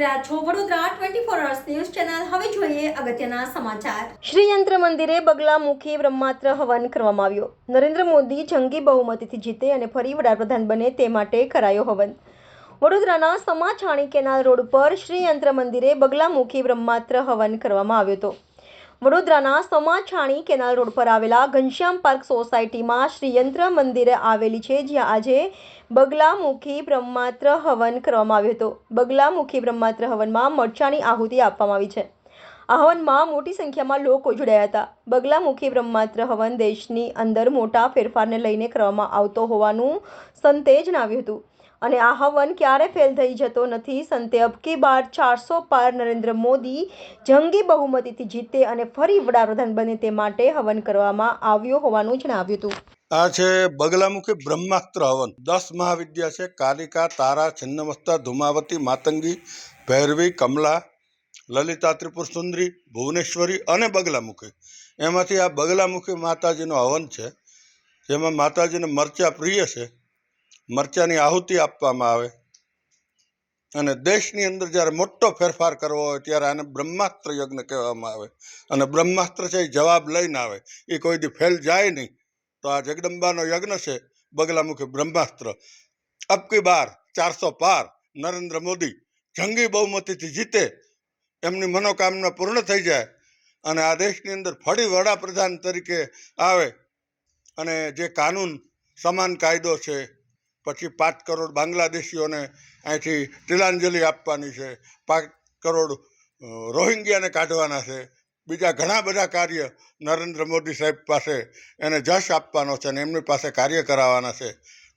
રહ્યા છો Vadodara 24 hours news channel. હવે જોઈએ અગત્યના સમાચાર. શ્રી યંત્ર મંદિરે બગલામુખી બ્રહ્માસ્ત્ર હવન કરવામાં આવ્યો. નરેન્દ્ર મોદી જંગી બહુમતીથી જીતે અને ફરી વડાપ્રધાન બને તે માટે કરાયો હવન. વડોદરાના સમાછાણી કેનાલ રોડ પર શ્રી યંત્ર મંદિરે બગલામુખી બ્રહ્માસ્ત્ર હવન કરવામાં આવ્યો હતો. વડોદરાના સમાછાણી કેનાલ રોડ પર આવેલા ઘનશ્યામ પાર્ક સોસાયટીમાં શ્રી યંત્ર મંદિર આવેલી છે, જ્યાં આજે બગલામુખી બ્રહ્માસ્ત્ર હવન કરવામાં આવ્યો હતો. બગલામુખી બ્રહ્માસ્ત્ર હવનમાં મરચાની આહુતિ આપવામાં આવી છે. આ હવનમાં મોટી સંખ્યામાં લોકો જોડાયા હતા. બગલામુખી બ્રહ્માસ્ત્ર હવન દેશની અંદર મોટા ફેરફારને લઈને કરવામાં આવતો હોવાનું સંતે જણાવ્યું હતું અને આ હવન ક્યારે ફેલ થઈ જતો નથી. સંતે અબકી બાર 400 પાર નરેન્દ્ર મોદી જંગી બહુમતીથી જીતે અને ફરી વડાપ્રધાન બને તે માટે હવન કરવામાં આવ્યો હોવાનું જણાવ્યું હતું. આ છે બગલામુખી બ્રહ્માસ્ત્ર હવન. 10 મહાવિદ્યા છે: કાલિકા, તારા, છિન્નમસ્તા, ધુમાવતી, માતંગી, ભૈરવી, કમલા, લલિતા, ત્રિપુર સુંદરી, ભુવનેશ્વરી અને બગલામુખી. એમાંથી આ બગલામુખી માતાજીનો હવન છે, જેમાં માતાજીને મરચા પ્રિય છે. મરચાની આહુતિ આપવામાં આવે અને દેશની અંદર જ્યારે મોટો ફેરફાર કરવો હોય ત્યારે આને બ્રહ્માસ્ત્ર યજ્ઞ કહેવામાં આવે. અને બ્રહ્માસ્ત્ર છે એ જવાબ લઈને આવે, એ કોઈ દી ફેલ જાય નહીં. તો આ જગદંબાનો યજ્ઞ છે બગલામુખી બ્રહ્માસ્ત્ર. અબકી બાર 400 પાર નરેન્દ્ર મોદી જંગી બહુમતીથી જીતે, એમની મનોકામના પૂર્ણ થઈ જાય અને આ દેશની અંદર ફરી વડાપ્રધાન તરીકે આવે અને જે કાનૂન સમાન કાયદો છે, પછી 5 કરોડ બાંગ્લાદેશીઓને અહીંથી તિલાંજલિ આપવાની છે, 5 કરોડ રોહિંગ્યાને કાઢવાના છે, બીજા ઘણા બધા કાર્ય નરેન્દ્ર મોદી સાહેબ પાસે એને જશ આપવાનો છે અને એમની પાસે કાર્ય કરાવવાના છે.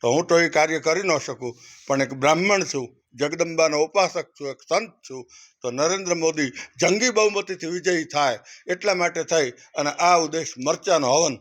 તો હું તો એ કાર્ય કરી ન શકું, પણ એક બ્રાહ્મણ છું, જગદંબાનો ઉપાસક છું, એક સંત છું. તો નરેન્દ્ર મોદી જંગી બહુમતીથી વિજયી થાય એટલા માટે થઈ અને આ ઉદ્દેશ મરચાનો હવન